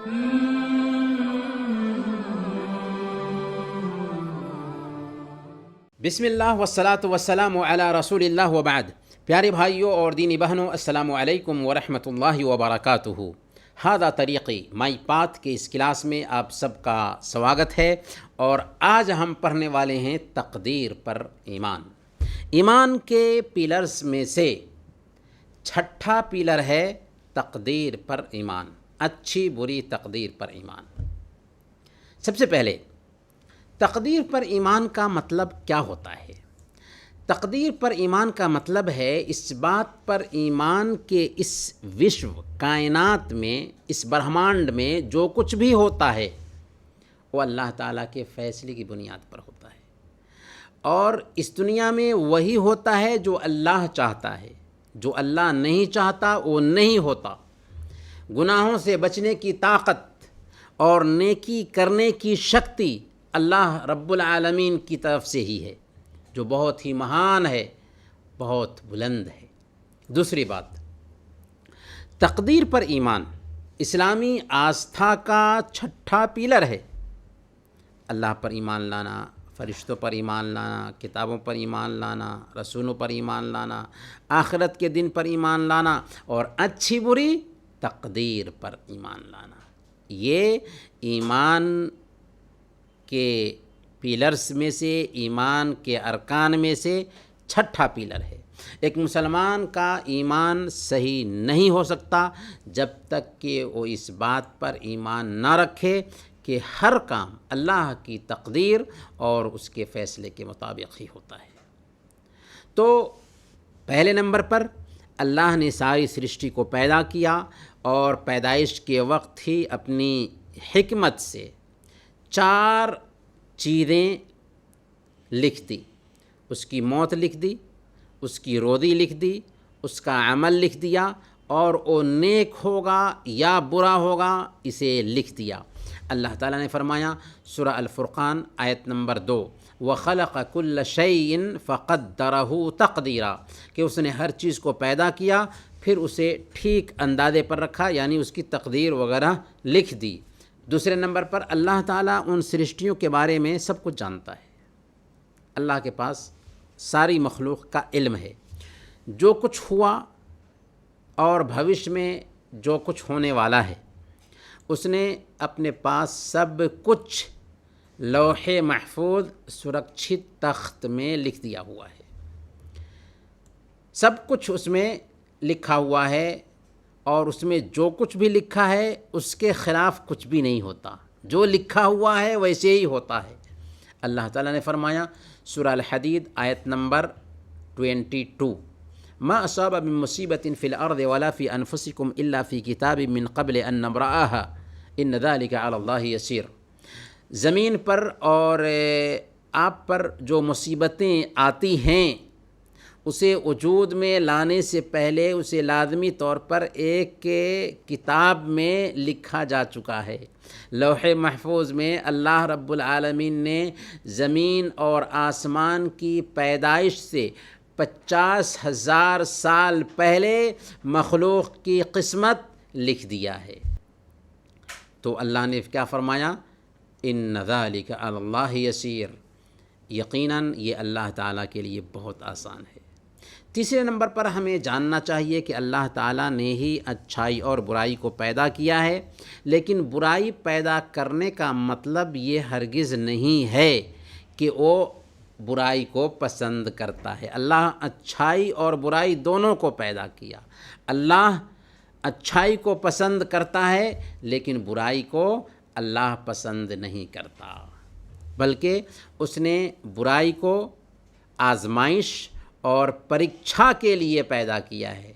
بسم اللہ والصلاة والسلام علی رسول اللہ وبعد. پیارے بھائیوں اور دینی بہنوں، السلام علیکم ورحمۃ اللہ وبرکاتہ. ہذا طریقی مائی پاتھ کے اس کلاس میں آپ سب کا سواگت ہے، اور آج ہم پڑھنے والے ہیں تقدیر پر ایمان. ایمان کے پیلرز میں سے چھٹا پیلر ہے تقدیر پر ایمان، اچھی بری تقدیر پر ایمان. سب سے پہلے تقدیر پر ایمان کا مطلب کیا ہوتا ہے؟ تقدیر پر ایمان کا مطلب ہے اس بات پر ایمان کہ اس وشو کائنات میں، اس برہمانڈ میں جو کچھ بھی ہوتا ہے وہ اللہ تعالیٰ کے فیصلے کی بنیاد پر ہوتا ہے، اور اس دنیا میں وہی ہوتا ہے جو اللہ چاہتا ہے. جو اللہ نہیں چاہتا وہ نہیں ہوتا. گناہوں سے بچنے کی طاقت اور نیکی کرنے کی شکتی اللہ رب العالمین کی طرف سے ہی ہے، جو بہت ہی مہان ہے، بہت بلند ہے. دوسری بات، تقدیر پر ایمان اسلامی آستھا کا چھٹا پیلر ہے. اللہ پر ایمان لانا، فرشتوں پر ایمان لانا، کتابوں پر ایمان لانا، رسولوں پر ایمان لانا، آخرت کے دن پر ایمان لانا، اور اچھی بری تقدیر پر ایمان لانا. یہ ایمان کے پیلرز میں سے، ایمان کے ارکان میں سے چھٹا پیلر ہے. ایک مسلمان کا ایمان صحیح نہیں ہو سکتا جب تک کہ وہ اس بات پر ایمان نہ رکھے کہ ہر کام اللہ کی تقدیر اور اس کے فیصلے کے مطابق ہی ہوتا ہے. تو پہلے نمبر پر اللہ نے ساری سرشٹی کو پیدا کیا، اور پیدائش کے وقت ہی اپنی حکمت سے 4 چیزیں لکھ دی. اس کی موت لکھ دی، اس کی روزی لکھ دی، اس کا عمل لکھ دیا، اور وہ نیک ہوگا یا برا ہوگا اسے لکھ دیا. اللہ تعالیٰ نے فرمایا سورہ الفرقان آیت نمبر 2، وَخَلَقَ كُلَّ شَيْءٍ فَقَدَّرَهُ تَقْدِيرًا، کہ اس نے ہر چیز کو پیدا کیا پھر اسے ٹھیک اندازے پر رکھا، یعنی اس کی تقدیر وغیرہ لکھ دی. دوسرے نمبر پر اللہ تعالیٰ ان سرشتیوں کے بارے میں سب کچھ جانتا ہے. اللہ کے پاس ساری مخلوق کا علم ہے. جو کچھ ہوا اور بھوش میں جو کچھ ہونے والا ہے اس نے اپنے پاس سب کچھ لوح محفوظ سرکشت تخت میں لکھ دیا ہوا ہے. سب کچھ اس میں لکھا ہوا ہے، اور اس میں جو کچھ بھی لکھا ہے اس کے خلاف کچھ بھی نہیں ہوتا. جو لکھا ہوا ہے ویسے ہی ہوتا ہے. اللہ تعالیٰ نے فرمایا سورہ الحدید آیت نمبر 22، ما اصاب من مصیبت فی الارض ولا فی انفسکم الا فی کتاب من قبل ان نبرأها ان ذلک علی اللہ یسیر. زمین پر اور آپ پر جو مصیبتیں آتی ہیں اسے وجود میں لانے سے پہلے اسے لازمی طور پر ایک کتاب میں لکھا جا چکا ہے. لوح محفوظ میں اللہ رب العالمین نے زمین اور آسمان کی پیدائش سے 50,000 سال پہلے مخلوق کی قسمت لکھ دیا ہے. تو اللہ نے کیا فرمایا؟ ان ذالک علی اللہ یسیر، یقیناً یہ اللہ تعالیٰ کے لیے بہت آسان ہے. تیسرے نمبر پر ہمیں جاننا چاہیے کہ اللہ تعالیٰ نے ہی اچھائی اور برائی کو پیدا کیا ہے، لیکن برائی پیدا کرنے کا مطلب یہ ہرگز نہیں ہے کہ وہ برائی کو پسند کرتا ہے. اللہ اچھائی اور برائی دونوں کو پیدا کیا. اللہ اچھائی کو پسند کرتا ہے لیکن برائی کو اللہ پسند نہیں کرتا، بلکہ اس نے برائی کو آزمائش اور پریکچھا کے لیے پیدا کیا ہے.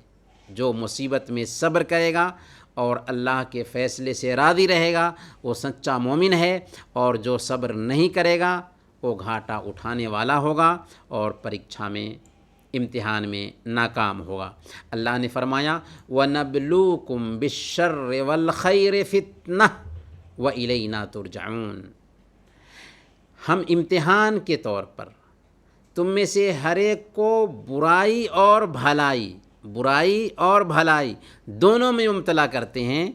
جو مصیبت میں صبر کرے گا اور اللہ کے فیصلے سے راضی رہے گا وہ سچا مومن ہے، اور جو صبر نہیں کرے گا وہ گھاٹا اٹھانے والا ہوگا اور پریکچھا میں، امتحان میں ناکام ہوگا. اللہ نے فرمایا وَنَبْلُوكُمْ بِالشَّرِّ وَالْخَيْرِ فِتْنَةً وَإِلَيْنَا تُرْجَعُونَ، ہم امتحان کے طور پر تم میں سے ہر ایک کو برائی اور بھلائی دونوں میں مبتلا کرتے ہیں،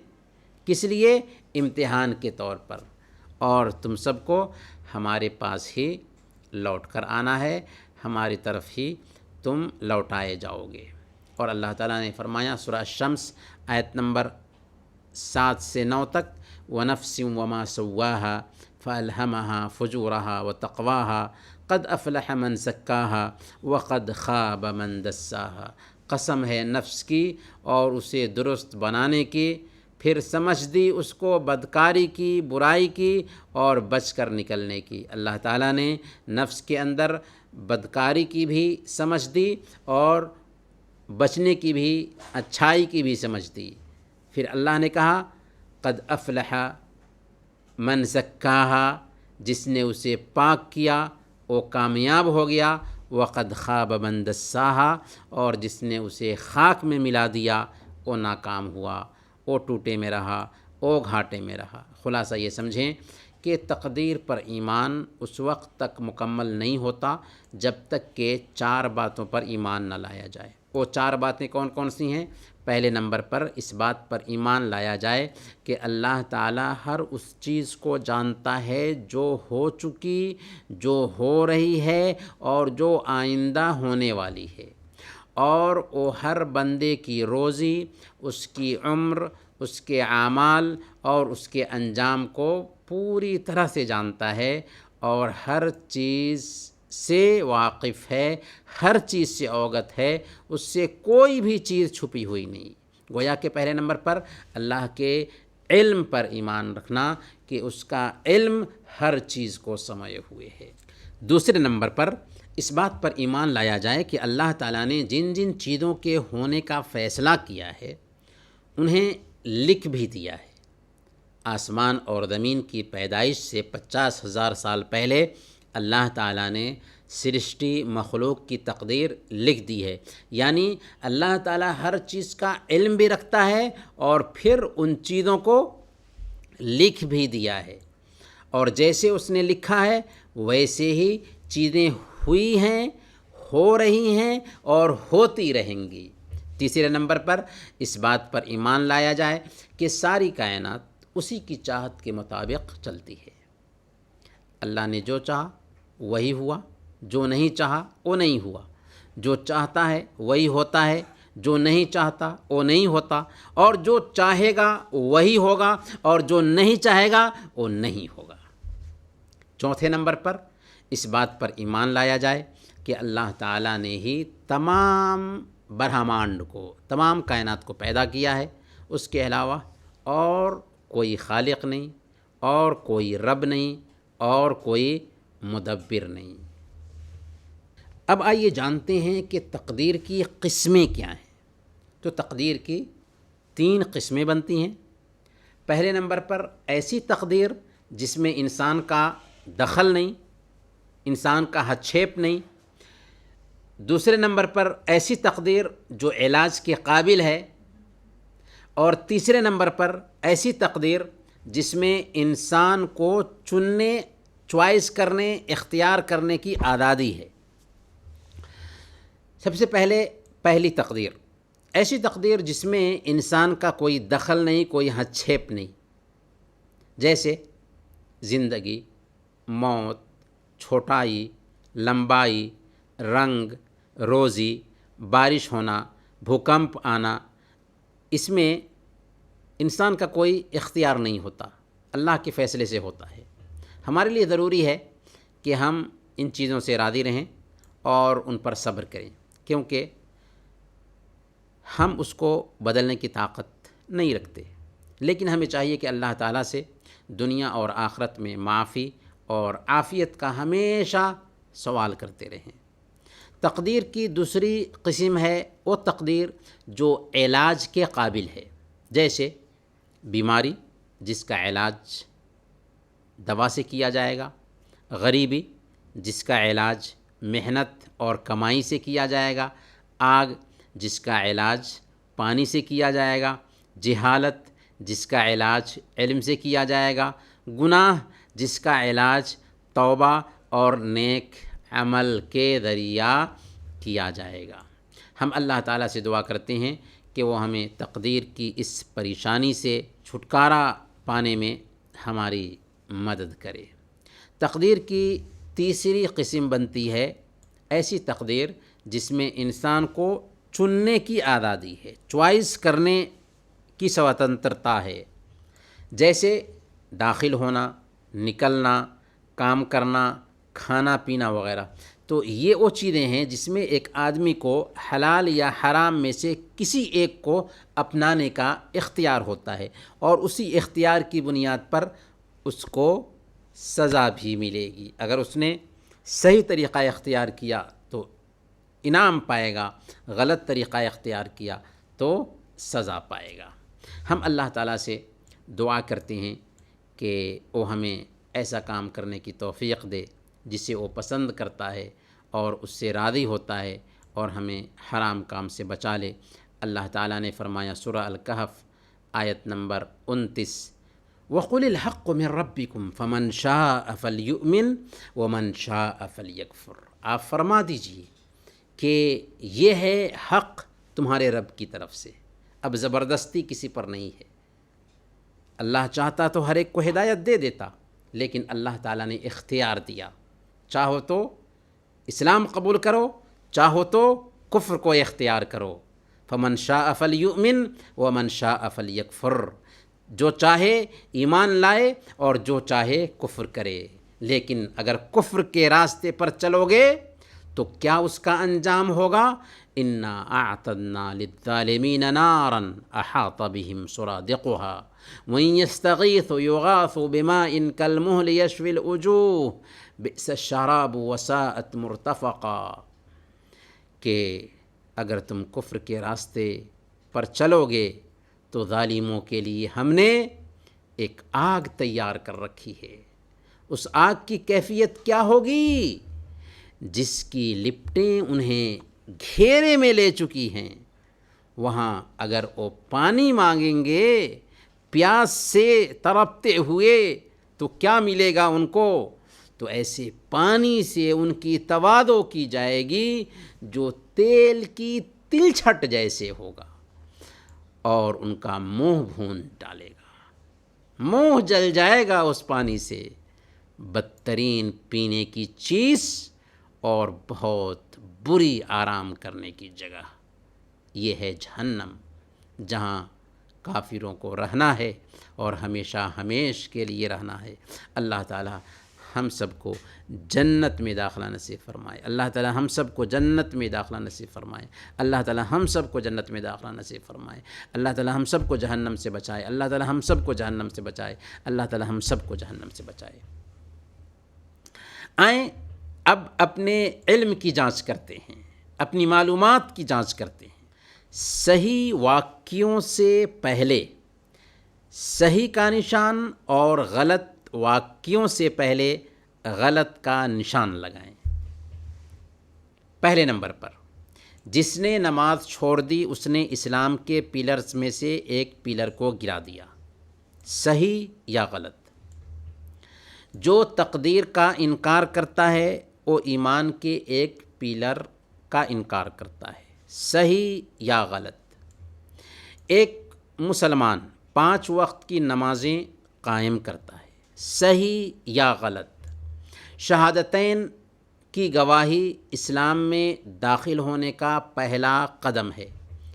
کس لیے؟ امتحان کے طور پر، اور تم سب کو ہمارے پاس ہی لوٹ کر آنا ہے، ہماری طرف ہی تم لوٹائے جاؤ گے۔ اور اللہ تعالیٰ نے فرمایا سورہ الشمس آیت نمبر 7 سے 9 تک، وَنَفْسٍ وَمَا سَوَّاهَا فَأَلْهَمَهَا فُجُورَهَا وَتَقْوَاهَا قَدْ أَفْلَحَ مَنْ زَكَّاهَا وَقَدْ خَابَ مَنْ دَسَّاهَا۔ قسم ہے نفس کی اور اسے درست بنانے کی، پھر سمجھ دی اس کو بدکاری کی، برائی کی اور بچ کر نکلنے کی۔ اللہ تعالیٰ نے نفس کے اندر بدکاری کی بھی سمجھ دی اور بچنے کی بھی، اچھائی کی بھی سمجھ دی۔ پھر اللہ نے کہا قد افلح من زکاہا، جس نے اسے پاک کیا وہ کامیاب ہو گیا، وقد خاب من دساہا، اور جس نے اسے خاک میں ملا دیا وہ ناکام ہوا، وہ ٹوٹے میں رہا، وہ گھاٹے میں رہا۔ خلاصہ یہ سمجھیں کہ تقدیر پر ایمان اس وقت تک مکمل نہیں ہوتا جب تک کہ 4 باتوں پر ایمان نہ لایا جائے۔ وہ 4 باتیں کون کون سی ہیں؟ پہلے نمبر پر اس بات پر ایمان لایا جائے کہ اللہ تعالیٰ ہر اس چیز کو جانتا ہے جو ہو چکی، جو ہو رہی ہے اور جو آئندہ ہونے والی ہے، اور وہ ہر بندے کی روزی، اس کی عمر، اس کے اعمال اور اس کے انجام کو پوری طرح سے جانتا ہے، اور ہر چیز سے واقف ہے، ہر چیز سے اوگت ہے، اس سے کوئی بھی چیز چھپی ہوئی نہیں۔ گویا کہ پہلے نمبر پر اللہ کے علم پر ایمان رکھنا کہ اس کا علم ہر چیز کو سمائے ہوئے ہے۔ دوسرے نمبر پر اس بات پر ایمان لایا جائے کہ اللہ تعالیٰ نے جن جن چیزوں کے ہونے کا فیصلہ کیا ہے انہیں لکھ بھی دیا ہے۔ آسمان اور زمین کی پیدائش سے 50,000 سال پہلے اللہ تعالیٰ نے سرشٹی مخلوق کی تقدیر لکھ دی ہے، یعنی اللہ تعالیٰ ہر چیز کا علم بھی رکھتا ہے اور پھر ان چیزوں کو لکھ بھی دیا ہے، اور جیسے اس نے لکھا ہے ویسے ہی چیزیں ہوئی ہیں، ہو رہی ہیں اور ہوتی رہیں گی۔ تیسرے نمبر پر اس بات پر ایمان لایا جائے کہ ساری کائنات اسی کی چاہت کے مطابق چلتی ہے۔ اللہ نے جو چاہا وہی ہوا، جو نہیں چاہا وہ نہیں ہوا، جو چاہتا ہے وہی ہوتا ہے، جو نہیں چاہتا وہ نہیں ہوتا، اور جو چاہے گا وہی ہوگا اور جو نہیں چاہے گا وہ نہیں ہوگا۔ چوتھے نمبر پر اس بات پر ایمان لایا جائے کہ اللہ تعالیٰ نے ہی تمام برہمانڈ کو، تمام کائنات کو پیدا کیا ہے، اس کے علاوہ اور کوئی خالق نہیں، اور کوئی رب نہیں، اور کوئی مدبر نہیں۔ اب آئیے جانتے ہیں کہ تقدیر کی قسمیں کیا ہیں۔ تو تقدیر کی 3 قسمیں بنتی ہیں۔ پہلے نمبر پر ایسی تقدیر جس میں انسان کا دخل نہیں، انسان کا ہستھیپ نہیں۔ دوسرے نمبر پر ایسی تقدیر جو علاج کے قابل ہے، اور تیسرے نمبر پر ایسی تقدیر جس میں انسان کو چننے، چوائس کرنے، اختیار کرنے کی آزادی ہے۔ سب سے پہلی تقدیر، ایسی تقدیر جس میں انسان کا کوئی دخل نہیں، کوئی ہستھیپ نہیں، جیسے زندگی، موت، چھوٹائی، لمبائی، رنگ، روزی، بارش ہونا، بھوکمپ آنا، اس میں انسان کا کوئی اختیار نہیں ہوتا، اللہ کے فیصلے سے ہوتا ہے۔ ہمارے لیے ضروری ہے کہ ہم ان چیزوں سے راضی رہیں اور ان پر صبر کریں، کیونکہ ہم اس کو بدلنے کی طاقت نہیں رکھتے، لیکن ہمیں چاہیے کہ اللہ تعالیٰ سے دنیا اور آخرت میں معافی اور عافیت کا ہمیشہ سوال کرتے رہیں۔ تقدیر کی دوسری قسم ہے وہ تقدیر جو علاج کے قابل ہے، جیسے بیماری جس کا علاج دوا سے کیا جائے گا، غریبی جس کا علاج محنت اور کمائی سے کیا جائے گا، آگ جس کا علاج پانی سے کیا جائے گا، جہالت جس کا علاج علم سے کیا جائے گا، گناہ جس کا علاج توبہ اور نیک عمل کے ذریعہ کیا جائے گا۔ ہم اللہ تعالیٰ سے دعا کرتے ہیں کہ وہ ہمیں تقدیر کی اس پریشانی سے چھٹکارا پانے میں ہماری مدد کرے۔ تقدیر کی تیسری قسم بنتی ہے ایسی تقدیر جس میں انسان کو چننے کی آزادی ہے، چوائس کرنے کی سوتنترتا ہے، جیسے داخل ہونا، نکلنا، کام کرنا، کھانا پینا وغیرہ۔ تو یہ وہ چیزیں ہیں جس میں ایک آدمی کو حلال یا حرام میں سے کسی ایک کو اپنانے کا اختیار ہوتا ہے، اور اسی اختیار کی بنیاد پر اس کو سزا بھی ملے گی۔ اگر اس نے صحیح طریقہ اختیار کیا تو انعام پائے گا، غلط طریقہ اختیار کیا تو سزا پائے گا۔ ہم اللہ تعالیٰ سے دعا کرتے ہیں کہ وہ ہمیں ایسا کام کرنے کی توفیق دے جسے وہ پسند کرتا ہے اور اس سے راضی ہوتا ہے، اور ہمیں حرام کام سے بچا لے۔ اللہ تعالیٰ نے فرمایا سورہ الکہف آیت نمبر 29، وَقُلِ الْحَقُّ مِن رَبِّكُمْ فَمَنْ شَاءَ فَلْيُؤْمِنْ وَمَنْ شَاءَ فَلْيَكْفُرْ۔ آپ فرما دیجئے کہ یہ ہے حق تمہارے رب کی طرف سے، اب زبردستی کسی پر نہیں ہے۔ اللہ چاہتا تو ہر ایک کو ہدایت دے دیتا، لیکن اللہ تعالیٰ نے اختیار دیا، چاہو تو اسلام قبول کرو، چاہو تو کفر کو اختیار کرو۔ فمن شاء فلیؤمن ومن شاء فلیکفر، جو چاہے ایمان لائے اور جو چاہے کفر کرے۔ لیکن اگر کفر کے راستے پر چلو گے تو کیا اس کا انجام ہوگا؟ انا اعتدنا للظالمین نارا احاط بهم سرادقها وان يستغيثوا يغاثوا بماء كالمهل يشوي الوجوه بئس الشراب وساءت مرتفقا، کہ اگر تم کفر کے راستے پر چلو گے تو ظالموں کے لیے ہم نے ایک آگ تیار کر رکھی ہے۔ اس آگ کی کیفیت کیا ہوگی؟ جس کی لپٹیں انہیں گھیرے میں لے چکی ہیں۔ وہاں اگر وہ پانی مانگیں گے پیاس سے تڑپتے ہوئے تو کیا ملے گا ان کو؟ تو ایسے پانی سے ان کی تواضع کی جائے گی جو تیل کی تلچھٹ جیسے ہوگا، اور ان کا منہ بھون ڈالے گا، منہ جل جائے گا اس پانی سے۔ بدترین پینے کی چیز اور بہت بری آرام کرنے کی جگہ یہ ہے جہنم، جہاں کافروں کو رہنا ہے اور ہمیشہ ہمیش کے لیے رہنا ہے۔ اللہ تعالی ہم سب کو جنت میں داخلہ نصیب فرمائے، اللہ تعالی ہم سب کو جنت میں داخلہ نصیب فرمائے، اللہ تعالی ہم سب کو جنت میں داخلہ نصیب فرمائے، اللہ تعالی ہم سب کو جہنم سے بچائے، اللہ تعالی ہم سب کو جہنم سے بچائے، اللہ تعالی ہم سب کو جہنم سے بچائے۔ آئیں اب اپنے علم کی جانچ کرتے ہیں، اپنی معلومات کی جانچ کرتے ہیں۔ صحیح واقعوں سے پہلے صحیح کا نشان اور غلط واقعوں سے پہلے غلط کا نشان لگائیں۔ پہلے نمبر پر، جس نے نماز چھوڑ دی اس نے اسلام کے پلرز میں سے ایک پلر کو گرا دیا، صحیح یا غلط؟ جو تقدیر کا انکار کرتا ہے وہ ایمان کے ایک پلر کا انکار کرتا ہے، صحیح یا غلط؟ ایک مسلمان 5 وقت کی نمازیں قائم کرتا ہے، صحیح یا غلط؟ شہادتین کی گواہی اسلام میں داخل ہونے کا پہلا قدم ہے،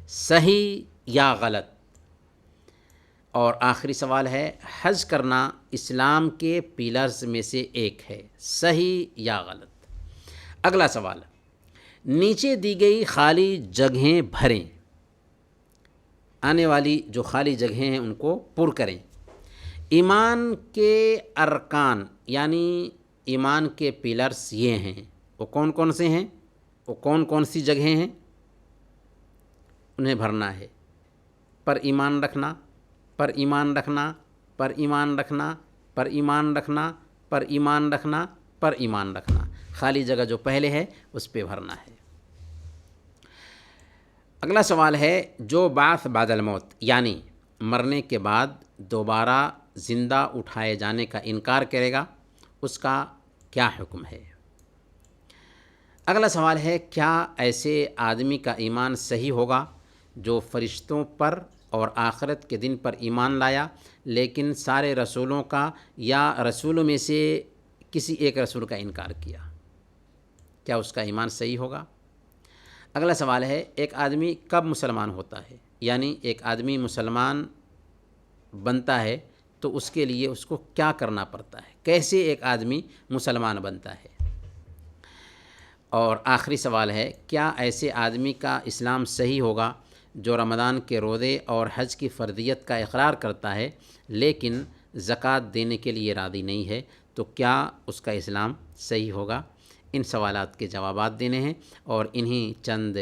صحیح یا غلط؟ اور آخری سوال ہے، حج کرنا اسلام کے پلرز میں سے ایک ہے، صحیح یا غلط؟ اگلا سوال، نیچے دی گئی خالی جگہیں بھریں، آنے والی جو خالی جگہیں ہیں ان کو پر کریں۔ ایمان کے ارکان یعنی ایمان کے پلرز یہ ہیں، وہ کون کون سے ہیں؟ وہ کون کون سی جگہیں ہیں؟ انہیں بھرنا ہے۔ پر ایمان رکھنا، پر ایمان رکھنا، پر ایمان رکھنا، پر ایمان رکھنا، پر ایمان رکھنا، پر ایمان رکھنا۔ خالی جگہ جو پہلے ہے اس پہ بھرنا ہے۔ اگلا سوال ہے، جو بعث بعد الموت یعنی مرنے کے بعد دوبارہ زندہ اٹھائے جانے کا انکار کرے گا اس کا کیا حکم ہے؟ اگلا سوال ہے، کیا ایسے آدمی کا ایمان صحیح ہوگا جو فرشتوں پر اور آخرت کے دن پر ایمان لایا لیکن سارے رسولوں کا یا رسولوں میں سے کسی ایک رسول کا انکار کیا، کیا اس کا ایمان صحیح ہوگا؟ اگلا سوال ہے، ایک آدمی کب مسلمان ہوتا ہے؟ یعنی ایک آدمی مسلمان بنتا ہے تو اس کے لیے اس کو کیا کرنا پڑتا ہے؟ کیسے ایک آدمی مسلمان بنتا ہے؟ اور آخری سوال ہے، کیا ایسے آدمی کا اسلام صحیح ہوگا جو رمضان کے روزے اور حج کی فرضیت کا اقرار کرتا ہے لیکن زکوٰۃ دینے کے لیے راضی نہیں ہے؟ تو کیا اس کا اسلام صحیح ہوگا؟ ان سوالات کے جوابات دینے ہیں، اور انہی چند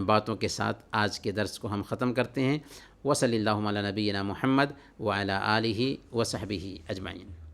باتوں کے ساتھ آج کے درس کو ہم ختم کرتے ہیں۔ وصلی اللہ علی نبینا محمد وعلی آلہ وصحبہ اجمعین۔